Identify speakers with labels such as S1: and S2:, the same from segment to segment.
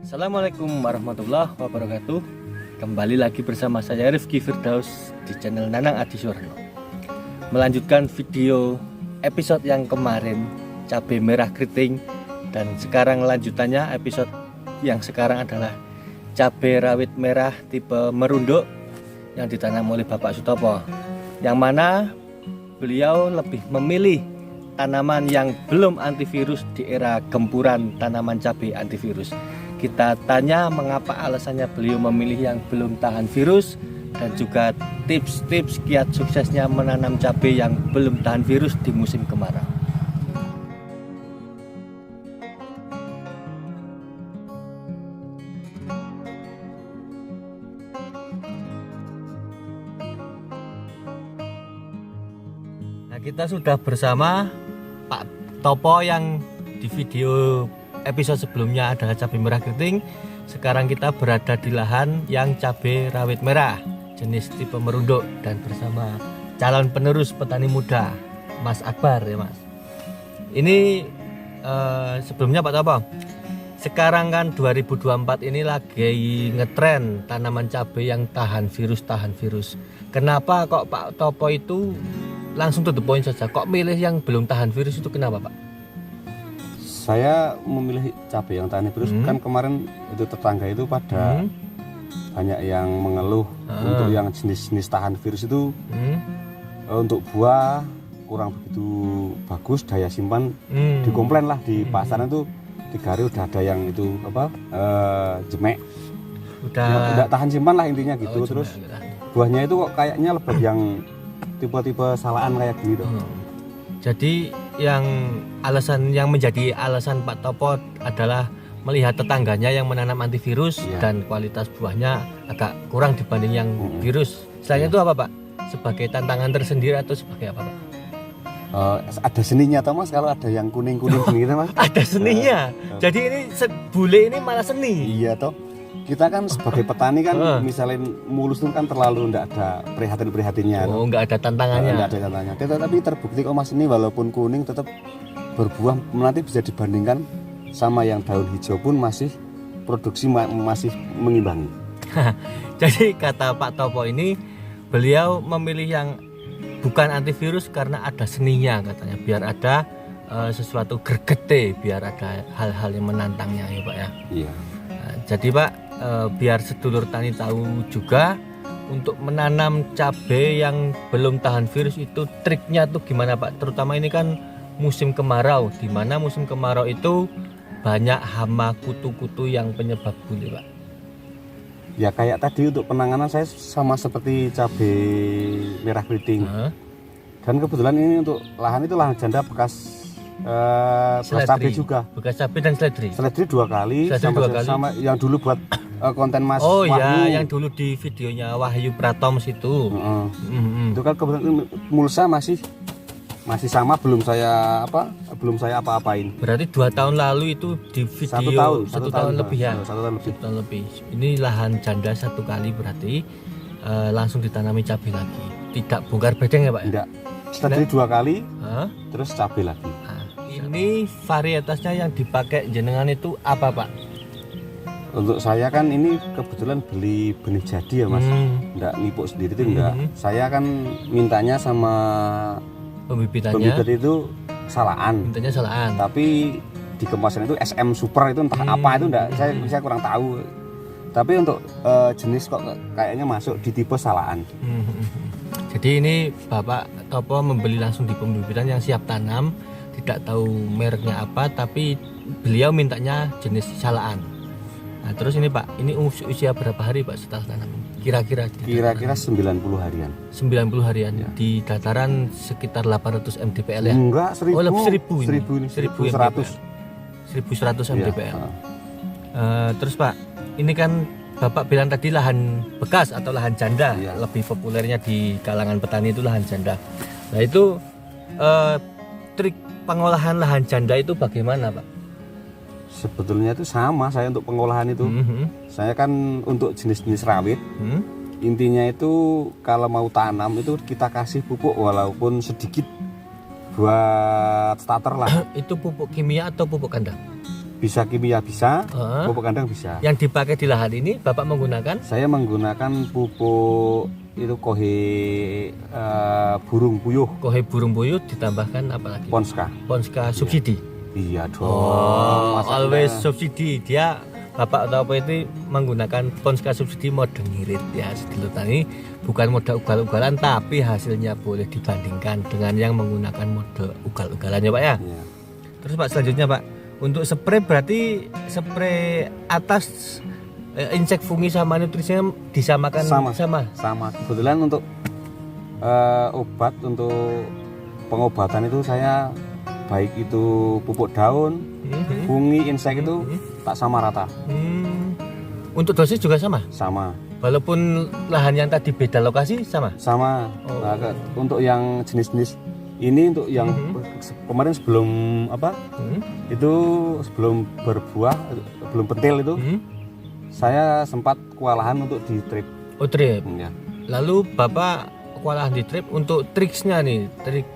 S1: Assalamualaikum warahmatullahi wabarakatuh. Kembali lagi bersama saya Rifki Firdaus di channel Nanang Adi Suwarno. Melanjutkan video episode yang kemarin, cabai merah keriting. Dan sekarang lanjutannya, episode yang sekarang adalah cabai rawit merah tipe merunduk yang ditanam oleh Bapak Sutopo, yang mana beliau lebih memilih tanaman yang belum antivirus di era gempuran tanaman cabai antivirus. Kita tanya mengapa alasannya beliau memilih yang belum tahan virus, dan juga tips-tips kiat suksesnya menanam cabai yang belum tahan virus di musim kemarau. Nah, kita sudah bersama Pak Topo yang di video episode sebelumnya adalah cabai merah keriting. Sekarang kita berada di lahan yang cabai rawit merah jenis tipe merunduk, dan bersama calon penerus petani muda Mas Akbar, ya Mas. Ini sebelumnya Pak Topo, sekarang kan 2024 ini lagi ngetren tanaman cabai yang tahan virus. Kenapa kok Pak Topo itu langsung to the point saja, kok milih yang belum tahan virus itu, kenapa Pak?
S2: Saya memilih cabai yang tahan virus kan kemarin itu tetangga itu pada banyak yang mengeluh untuk yang jenis-jenis tahan virus itu untuk buah kurang begitu bagus, daya simpan dikomplain lah di pasaran itu 3 hari udah ada yang itu jemek, udah tahan simpan lah intinya gitu. Terus buahnya itu kok kayaknya lebat yang tipe-tipe salaan kayak gini tuh.
S1: Jadi yang menjadi alasan Pak Topo adalah melihat tetangganya yang menanam antivirus dan kualitas buahnya agak kurang dibanding yang virus. Selain itu apa Pak? Sebagai tantangan tersendiri atau sebagai apa Pak?
S2: Ada seninya toh Mas, kalau ada yang kuning-kuning gitu Mas.
S1: Ada seninya. Jadi ini bule ini malah seni.
S2: Iya toh. Kita kan sebagai petani kan misalnya mulus itu kan terlalu enggak ada prihatin-prihatinnya.
S1: Oh, enggak ada tantangannya.
S2: Enggak ada tantangannya. Tetapi terbukti kok Mas ini walaupun kuning tetap berbuah, nanti bisa dibandingkan sama yang daun hijau pun masih produksi masih mengimbangi.
S1: Jadi kata Pak Topo ini, beliau memilih yang bukan antivirus karena ada seninya katanya, biar ada sesuatu gergete, biar ada hal-hal yang menantangnya ya Pak ya.
S2: Iya.
S1: Jadi Pak, biar sedulur tani tahu juga, untuk menanam cabai yang belum tahan virus itu triknya tuh gimana Pak? Terutama ini kan musim kemarau, di mana musim kemarau itu banyak hama kutu-kutu yang penyebab bule Pak.
S2: Ya kayak tadi untuk penanganan saya sama seperti cabai merah keriting. Dan kebetulan ini untuk lahan itu lahan janda bekas cabai juga.
S1: Bekas cabai dan seledri.
S2: Seledri 2 kali, sama yang dulu buat konten Mas
S1: Wahyu.
S2: Ya,
S1: yang dulu di videonya Wahyu Pratoms itu.
S2: Itu kan kebetulan mulsa masih sama, belum saya apa-apain.
S1: Berarti 2 tahun lalu itu di video 1 tahun lebih ya.
S2: 1 tahun lebih.
S1: Ini lahan janda 1 kali berarti langsung ditanami cabai lagi. Tidak bongkar bedeng ya Pak?
S2: Enggak. Seledri 2 kali, terus cabai lagi.
S1: Ini varietasnya yang dipakai jenengan itu apa Pak?
S2: Untuk saya kan ini kebetulan beli benih jadi ya Mas, enggak nipuk sendiri itu enggak. Saya kan mintanya sama
S1: Pembibitannya.
S2: Pembibit itu salaan.
S1: Mintanya salaan.
S2: Tapi di kemasan itu SM Super itu entah apa itu enggak, saya kurang tahu. Tapi untuk jenis kok kayaknya masuk di tipe salaan.
S1: Jadi ini Bapak Topo membeli langsung di pembibitan yang siap tanam, tidak tahu mereknya apa, tapi beliau mintanya jenis salaan. Nah terus ini Pak, ini usia berapa hari Pak setelah tanam? Kira-kira
S2: 90 harian.
S1: 90 harian ya. Di dataran sekitar 800 mdpl ya?
S2: Enggak, 1000.
S1: Oh, lebih
S2: 1100
S1: mdpl. Terus Pak, ini kan Bapak bilang tadi lahan bekas atau lahan janda, lebih populernya di kalangan petani itu lahan janda. Nah itu trik pengolahan lahan janda itu bagaimana Pak?
S2: Sebetulnya itu sama saya untuk pengolahan itu. Saya kan untuk jenis-jenis rawit, intinya itu kalau mau tanam itu kita kasih pupuk walaupun sedikit buat starter lah.
S1: Itu pupuk kimia atau pupuk kandang?
S2: bisa kimia bisa, pupuk kandang bisa.
S1: Yang dipakai di lahan ini Bapak menggunakan?
S2: Saya menggunakan pupuk itu kohe burung puyuh.
S1: Kohe burung puyuh ditambahkan apa lagi? Ponska subsidi.
S2: Iya dong.
S1: Oh, always subsidi. Dia Bapak atau apa itu menggunakan Ponska subsidi mode ngirit ya. Sedulur tani bukan mode ugal-ugalan, tapi hasilnya boleh dibandingkan dengan yang menggunakan mode ugal-ugalan ya Pak ya. Iya. Terus Pak selanjutnya Pak, untuk spray berarti spray atas insek fungi sama nutrisinya disamakan? Sama. Kebetulan untuk
S2: obat untuk pengobatan itu saya baik itu pupuk daun, fungi, insek itu tak sama rata.
S1: Untuk dosis juga sama?
S2: Sama.
S1: Walaupun lahan yang tadi beda lokasi sama?
S2: Sama. Nah, untuk yang jenis-jenis ini untuk yang kemarin sebelum itu sebelum berbuah, belum pentil itu, saya sempat kewalahan untuk di trip.
S1: Oh trip.
S2: Ya.
S1: Lalu Bapak kewalahan di trip, untuk triksnya nih,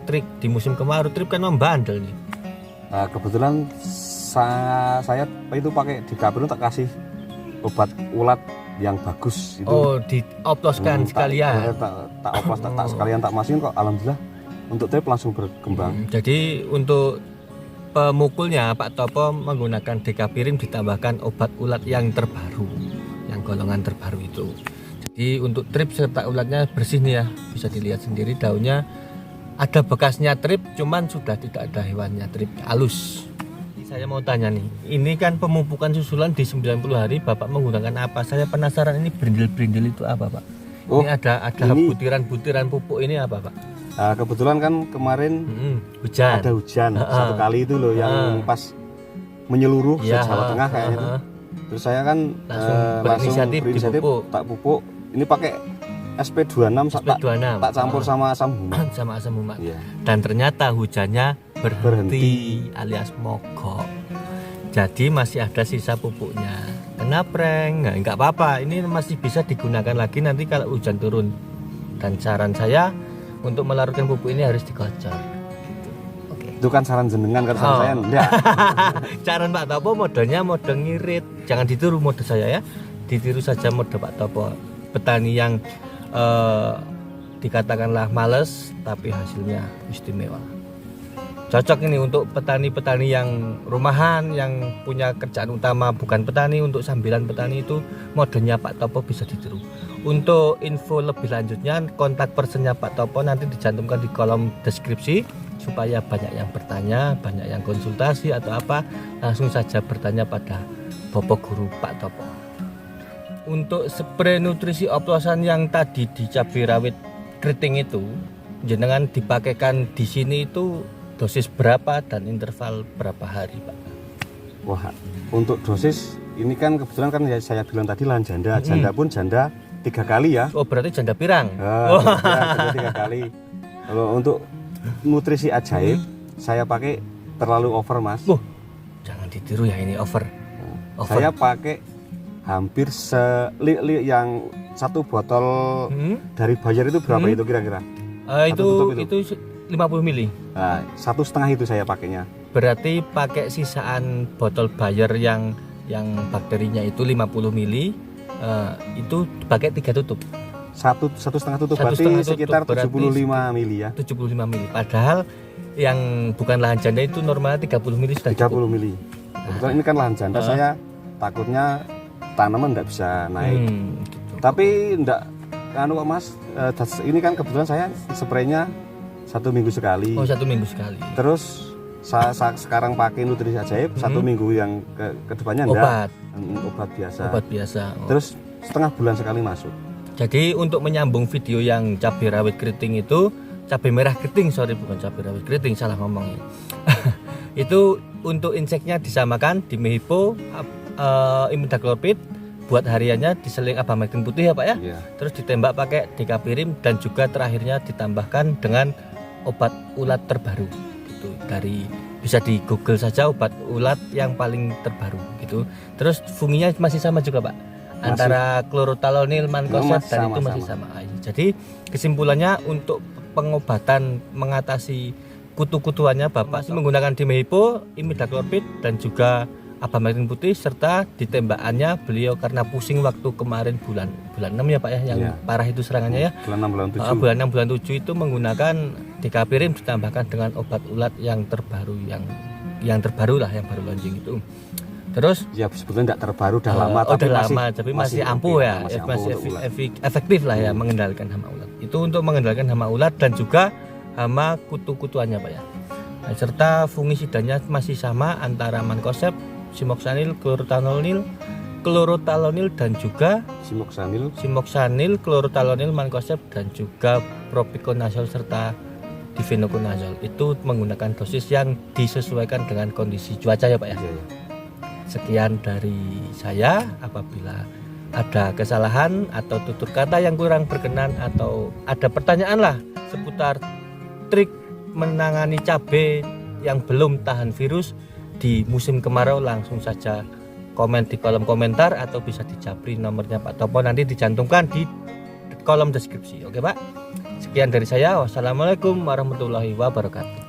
S1: trik di musim kemarau trip kan membandel nih.
S2: Nah, kebetulan saya itu pakai di kabel tak kasih obat ulat yang bagus itu.
S1: Oh, dioploskan sekalian.
S2: Tak oplos, tak sekalian tak masukin kok, alhamdulillah untuk trip langsung berkembang.
S1: Jadi untuk pemukulnya Pak Topo menggunakan dekapirim ditambahkan obat ulat yang terbaru, yang golongan terbaru itu. Jadi untuk trip serta ulatnya bersih nih ya, bisa dilihat sendiri daunnya ada bekasnya trip, cuman sudah tidak ada hewannya trip, halus. Saya mau tanya nih, ini kan pemupukan susulan di 90 hari Bapak menggunakan apa? Saya penasaran, ini berindil-berindil itu apa Pak? Ini ada butiran-butiran pupuk ini apa Pak?
S2: Nah, kebetulan kan kemarin ada hujan satu kali itu loh yang pas menyeluruh se Jawa Tengah kayaknya itu. Terus saya kan langsung berinisiatif tak pupuk. Ini pakai SP26 tak campur sama asam humat.
S1: Sama asam humat. Yeah. Dan ternyata hujannya berhenti alias mogok. Jadi masih ada sisa pupuknya. Kena prank, nggak apa-apa. Ini masih bisa digunakan lagi nanti kalau hujan turun. Dan saran saya untuk melarutkan pupuk ini harus dikocor.
S2: Itu kan saran jenengan kan saya enggak.
S1: Saran Pak Topo modenya mode ngirit. Jangan ditiru mode saya ya. Ditiru saja mode Pak Topo. Petani yang dikatakanlah males tapi hasilnya istimewa. Cocok ini untuk petani-petani yang rumahan, yang punya kerjaan utama bukan petani, untuk sambilan petani itu modenya Pak Topo bisa ditiru. Untuk info lebih lanjutnya, kontak personnya Pak Topo nanti dicantumkan di kolom deskripsi supaya banyak yang bertanya, banyak yang konsultasi atau apa, langsung saja bertanya pada Bapak Guru Pak Topo. Untuk spray nutrisi oplosan yang tadi di cabai rawit keriting itu, jenengan dipakaikan di sini itu dosis berapa dan interval berapa hari Pak?
S2: Wah, untuk dosis ini kan kebetulan kan ya saya bilang tadi lahan janda, janda pun janda 3 kali ya.
S1: Oh berarti janda pirang?
S2: Janda 3 kali. Kalau untuk nutrisi ajaib saya pakai terlalu over mas.
S1: Jangan ditiru ya ini over.
S2: Saya pakai hampir yang satu botol dari Bayer itu berapa itu kira-kira?
S1: Itu 50 mili.
S2: Nah, 1,5 itu saya pakainya.
S1: Berarti pakai sisaan botol Bayer yang bakterinya itu 50 mili, itu pakai 3 tutup.
S2: 1,5 tutup berarti sekitar 75 mili ya. 75
S1: mili. Padahal yang bukan lahan janda itu normalnya 30 mili sudah
S2: 30 mili. Kebetulan ini kan lahan janda, saya takutnya tanaman tidak bisa naik.
S1: Gitu.
S2: Tapi enggak anu mas, ini kan kebetulan saya spraynya 1 minggu sekali.
S1: Oh 1 minggu sekali.
S2: Terus saya sekarang pakai nutrisi ajaib 1 minggu yang kedepannya enggak. Obat biasa.
S1: Obat biasa.
S2: Terus setengah bulan sekali masuk.
S1: Jadi untuk menyambung video yang cabai rawit keriting itu, cabai merah keriting, bukan cabai rawit keriting, salah ngomongnya. Itu untuk inseknya disamakan di Mehipo, imidacloprid, buat hariannya diseling abamectin putih ya Pak ya.
S2: Yeah.
S1: Terus ditembak pakai dekapirim dan juga terakhirnya ditambahkan dengan obat ulat terbaru. Gitu. Dari bisa di Google saja obat ulat yang paling terbaru gitu. Terus funginya masih sama juga Pak. Antara klorotalonil, mancozeb dan itu masih sama. Jadi kesimpulannya untuk pengobatan mengatasi kutu-kutuannya Bapak menggunakan dimehipo, imidacloprid dan juga Abamectin putih serta ditembakannya beliau karena pusing waktu kemarin bulan 6 ya Pak ya, yang parah itu serangannya ya.
S2: Bulan 6 bulan 7.
S1: Bulan 6 bulan 7 itu menggunakan dikapirin ditambahkan dengan obat ulat yang terbaru yang terbaru lah, yang baru launching itu. Terus
S2: ya sebetulnya tidak terbaru, udah lama
S1: tapi masih ampuh ya, masih efektif lah ya mengendalikan hama ulat. Itu untuk mengendalikan hama ulat dan juga hama kutu-kutuannya Pak ya. Nah, serta fungisidanya masih sama antara mancozeb, simoxanil, klorotalonil dan juga simoxanil, klorotalonil, mancozeb dan juga propiconazole serta difenoconazole. Itu menggunakan dosis yang disesuaikan dengan kondisi cuaca ya Pak ya. Sekian dari saya. Apabila ada kesalahan atau tutur kata yang kurang berkenan atau ada pertanyaan lah seputar trik menangani cabai yang belum tahan virus di musim kemarau, langsung saja komen di kolom komentar atau bisa dijapri nomornya Pak Topo, nanti dicantumkan di kolom deskripsi. Oke Pak, sekian dari saya. Wassalamualaikum warahmatullahi wabarakatuh.